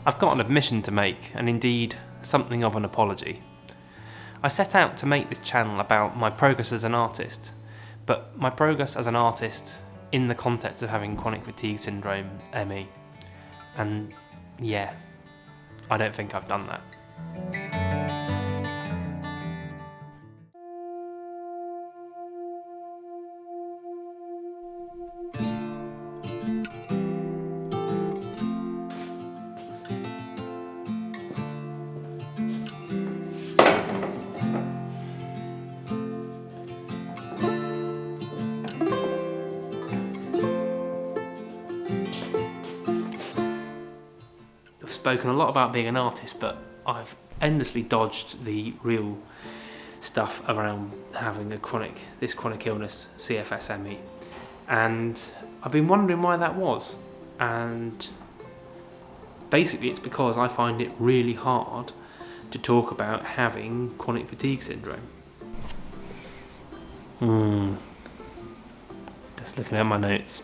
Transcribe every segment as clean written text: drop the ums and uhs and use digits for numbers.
I've got an admission to make, and indeed something of an apology. I set out to make this channel about my progress as an artist, but my progress as an artist in the context of having chronic fatigue syndrome, ME. And yeah, I don't think I've done that. I've spoken a lot about being an artist, but I've endlessly dodged the real stuff around having this chronic illness, CFS ME, and I've been wondering why that was. And basically it's because I find it really hard to talk about having chronic fatigue syndrome. Just looking at my notes.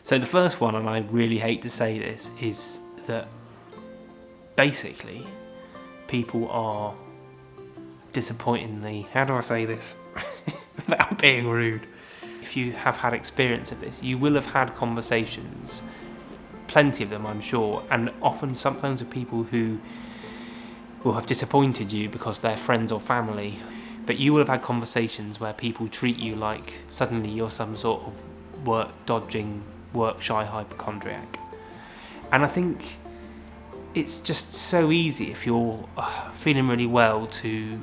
So the first one, and I really hate to say this, is that basically people are disappointingly, how do I say this without being rude? If you have had experience of this, you will have had conversations, plenty of them I'm sure, and often sometimes with people who will have disappointed you because they're friends or family, but you will have had conversations where people treat you like suddenly you're some sort of work-dodging, work-shy hypochondriac. And I think it's just so easy if you're feeling really well to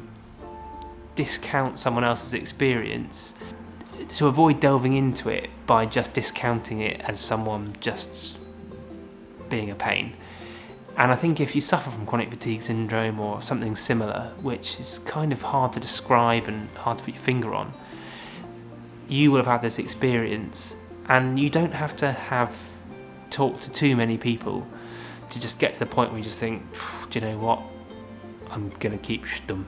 discount someone else's experience, to avoid delving into it by just discounting it as someone just being a pain. And I think if you suffer from chronic fatigue syndrome or something similar, which is kind of hard to describe and hard to put your finger on, you will have had this experience, and you don't have to have talked to too many people to just get to the point where you just think, do you know what, I'm gonna keep stum.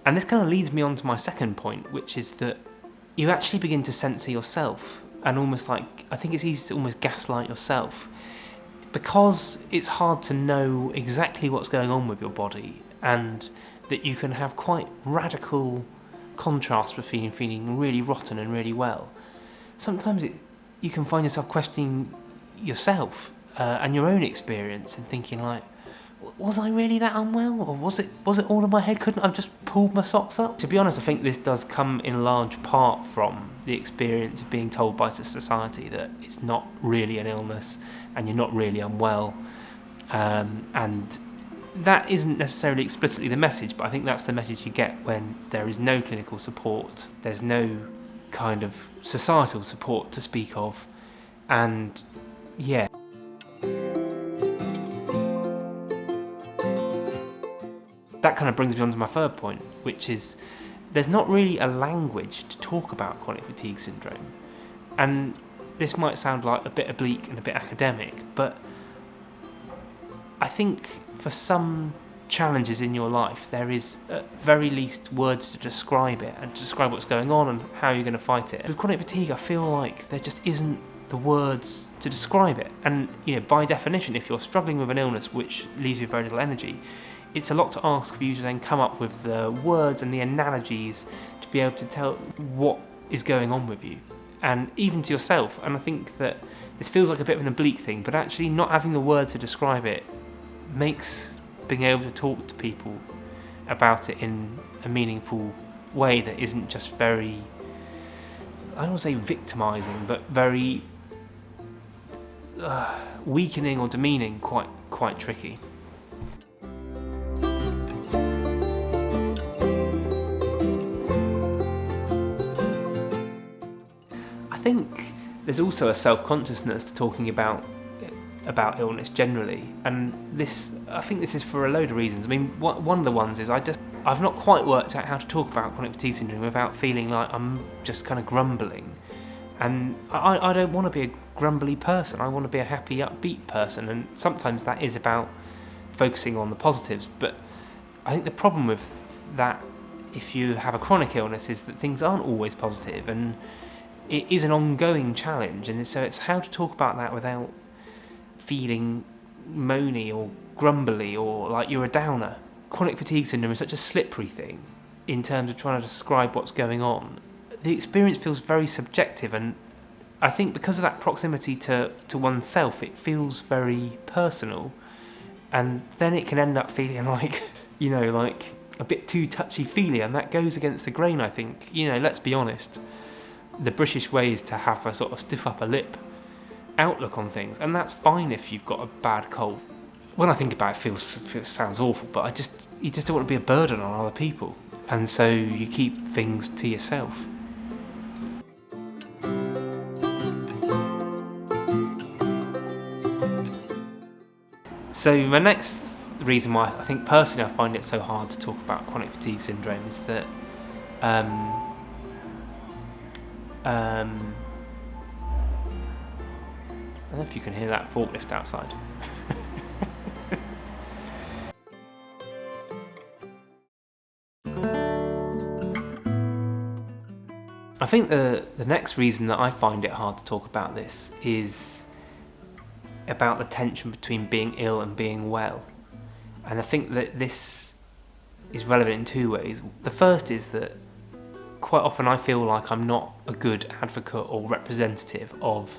And this kind of leads me on to my second point, which is that you actually begin to censor yourself, and almost like, I think it's easy to almost gaslight yourself, because it's hard to know exactly what's going on with your body, and that you can have quite radical contrast between feeling really rotten and really well. Sometimes you can find yourself questioning yourself and your own experience and thinking like, was I really that unwell, or was it all in my head? Couldn't I have just pulled my socks up? To be honest, I think this does come in large part from the experience of being told by society that it's not really an illness and you're not really unwell, and that isn't necessarily explicitly the message, but I think that's the message you get when there is no clinical support, there's no kind of societal support to speak of, and yeah. That kind of brings me on to my third point, which is there's not really a language to talk about chronic fatigue syndrome. And this might sound like a bit oblique and a bit academic, but I think for some challenges in your life, there is at very least words to describe it and to describe what's going on and how you're going to fight it. With chronic fatigue, I feel like there just isn't the words to describe it. And by definition, if you're struggling with an illness which leaves you with very little energy, it's a lot to ask for you to then come up with the words and the analogies to be able to tell what is going on with you, and even to yourself. And I think that this feels like a bit of an oblique thing, but actually not having the words to describe it makes being able to talk to people about it in a meaningful way that isn't just very, I don't want to say victimising, but very weakening or demeaning, quite tricky. I think there's also a self-consciousness to talking about illness generally, and I think this is for a load of reasons. I mean, one of the ones is I've not quite worked out how to talk about chronic fatigue syndrome without feeling like I'm just kind of grumbling, and I don't want to be a grumbly person. I want to be a happy, upbeat person, and sometimes that is about focusing on the positives, but I think the problem with that if you have a chronic illness is that things aren't always positive, and it is an ongoing challenge, and so it's how to talk about that without feeling moany or grumbly or like you're a downer. Chronic fatigue syndrome is such a slippery thing in terms of trying to describe what's going on. The experience feels very subjective, and I think because of that proximity to oneself, it feels very personal, and then it can end up feeling like, like a bit too touchy-feely, and that goes against the grain, I think. Let's be honest, the British way is to have a sort of stiff upper lip outlook on things, and that's fine if you've got a bad cold. When I think about it, it sounds awful, but you just don't want to be a burden on other people, and so you keep things to yourself. So my next reason why I think personally I find it so hard to talk about chronic fatigue syndrome is that I don't know if you can hear that forklift outside. I think the next reason that I find it hard to talk about this is about the tension between being ill and being well. And I think that this is relevant in two ways. The first is that quite often I feel like I'm not a good advocate or representative of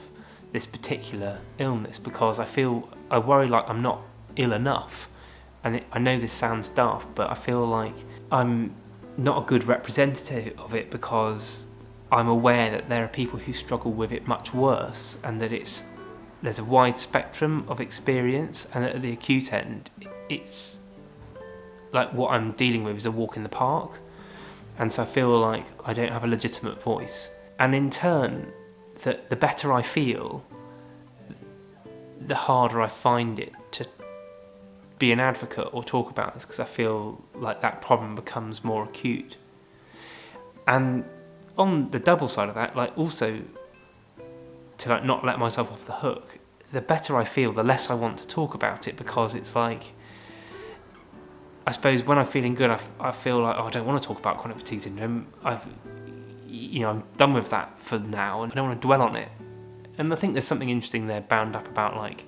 this particular illness because I worry like I'm not ill enough. And I know this sounds daft, but I feel like I'm not a good representative of it because I'm aware that there are people who struggle with it much worse, and that there's a wide spectrum of experience, and at the acute end, it's like what I'm dealing with is a walk in the park, and so I feel like I don't have a legitimate voice. And in turn, the better I feel, the harder I find it to be an advocate or talk about this, because I feel like that problem becomes more acute. And on the double side of that, like also to like not let myself off the hook, the better I feel, the less I want to talk about it, because it's like, I suppose when I'm feeling good, I feel like, I don't want to talk about chronic fatigue syndrome. I'm done with that for now, and I don't want to dwell on it. And I think there's something interesting there bound up about like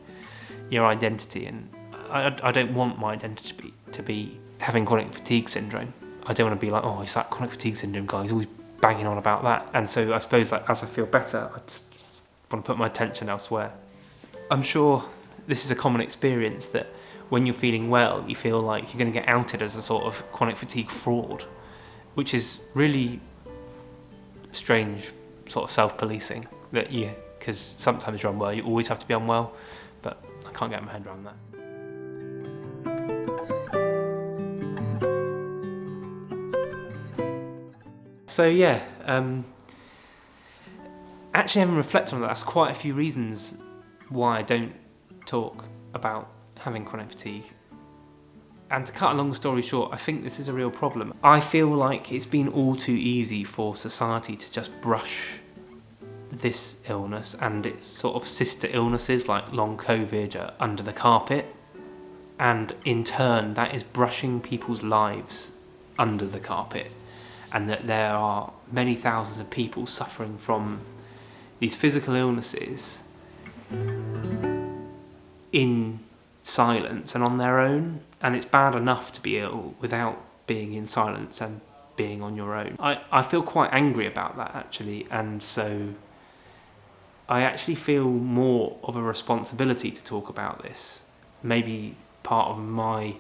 your identity, and I don't want my identity to be having chronic fatigue syndrome. I don't want to be like, oh, it's that chronic fatigue syndrome guy, he's always banging on about that. And so I suppose like as I feel better, I just want to put my attention elsewhere. I'm sure this is a common experience that when you're feeling well, you feel like you're going to get outed as a sort of chronic fatigue fraud, which is really strange sort of self-policing because sometimes you're unwell, you always have to be unwell, but I can't get my head around that. So yeah, actually having reflected on that, that's quite a few reasons why I don't talk about having chronic fatigue. And to cut a long story short, I think this is a real problem. I feel like it's been all too easy for society to just brush this illness and its sort of sister illnesses like long COVID under the carpet. And in turn, that is brushing people's lives under the carpet. And that there are many thousands of people suffering from these physical illnesses in silence and on their own, and it's bad enough to be ill without being in silence and being on your own. I feel quite angry about that actually, and so I actually feel more of a responsibility to talk about this. Maybe part of my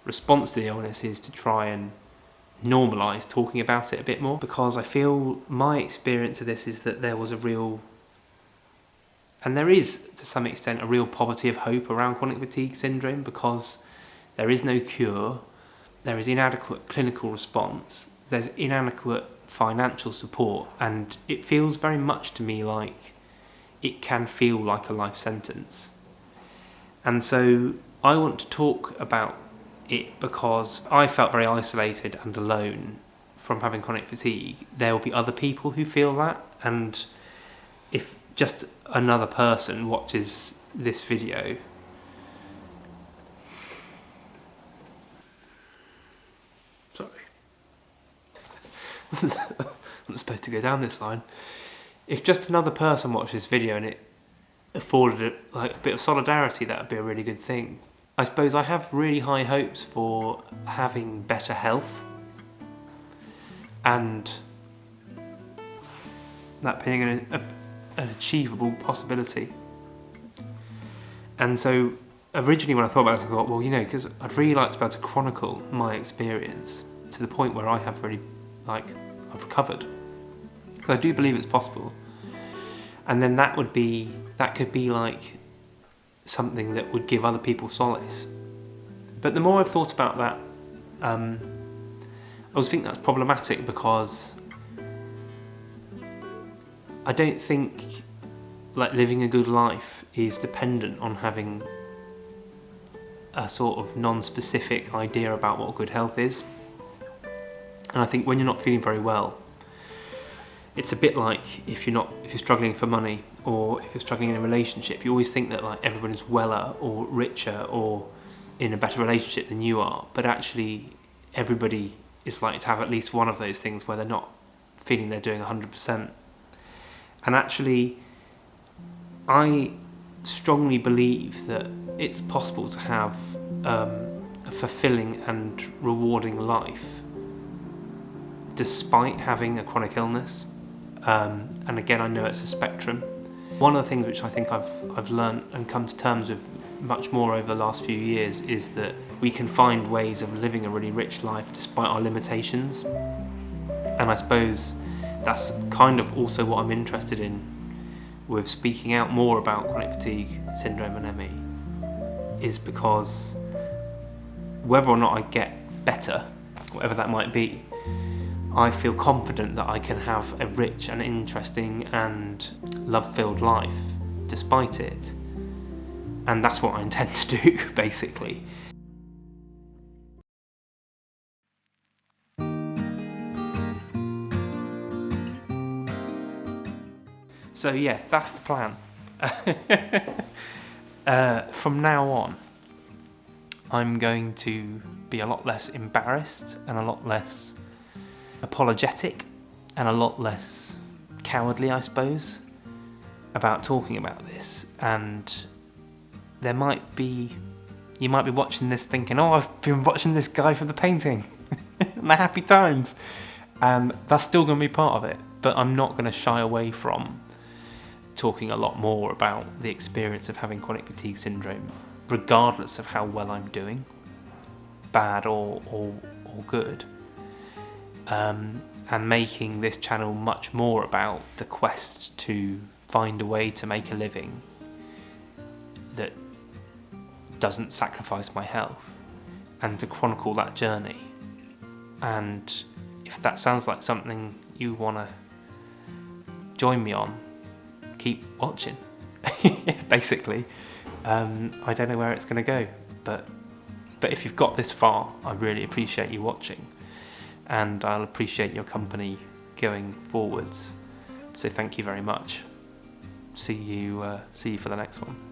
response to the illness is to try and normalise talking about it a bit more, because I feel my experience of this is that there was a real, and there is to some extent, a real poverty of hope around chronic fatigue syndrome, because there is no cure, there is inadequate clinical response, there's inadequate financial support, and it feels very much to me like it can feel like a life sentence. And so I want to talk about it because I felt very isolated and alone from having chronic fatigue. There will be other people who feel that, and if just another person watches this video, sorry, I'm not supposed to go down this line. If just another person watched this video and it afforded a bit of solidarity, that would be a really good thing. I suppose I have really high hopes for having better health, and that being an achievable possibility. And so originally when I thought about it, I thought, well, because I'd really like to be able to chronicle my experience to the point where I have really, I've recovered. Because I do believe it's possible. And then that could be like something that would give other people solace. But the more I've thought about that, I always think that's problematic, because I don't think living a good life is dependent on having a sort of non-specific idea about what good health is. And I think when you're not feeling very well, it's a bit like if you're struggling for money, or if you're struggling in a relationship, you always think that everyone's weller or richer or in a better relationship than you are, but actually everybody is likely to have at least one of those things where they're not feeling they're doing 100%. And actually, I strongly believe that it's possible to have a fulfilling and rewarding life despite having a chronic illness. And again, I know it's a spectrum. One of the things which I think I've learned and come to terms with much more over the last few years is that we can find ways of living a really rich life despite our limitations. And I suppose that's kind of also what I'm interested in with speaking out more about chronic fatigue syndrome and ME, is because whether or not I get better, whatever that might be, I feel confident that I can have a rich and interesting and love-filled life despite it. And that's what I intend to do, basically. So yeah, that's the plan. From now on, I'm going to be a lot less embarrassed and a lot less apologetic and a lot less cowardly, I suppose, about talking about this. And you might be watching this thinking, oh, I've been watching this guy for the painting. My happy times. And that's still going to be part of it, but I'm not going to shy away from talking a lot more about the experience of having chronic fatigue syndrome, regardless of how well I'm doing, bad or good, and making this channel much more about the quest to find a way to make a living that doesn't sacrifice my health, and to chronicle that journey. And if that sounds like something you want to join me on, keep watching. Basically, I don't know where it's going to go, but if you've got this far, I really appreciate you watching, and I'll appreciate your company going forwards. So thank you very much. See you for the next one.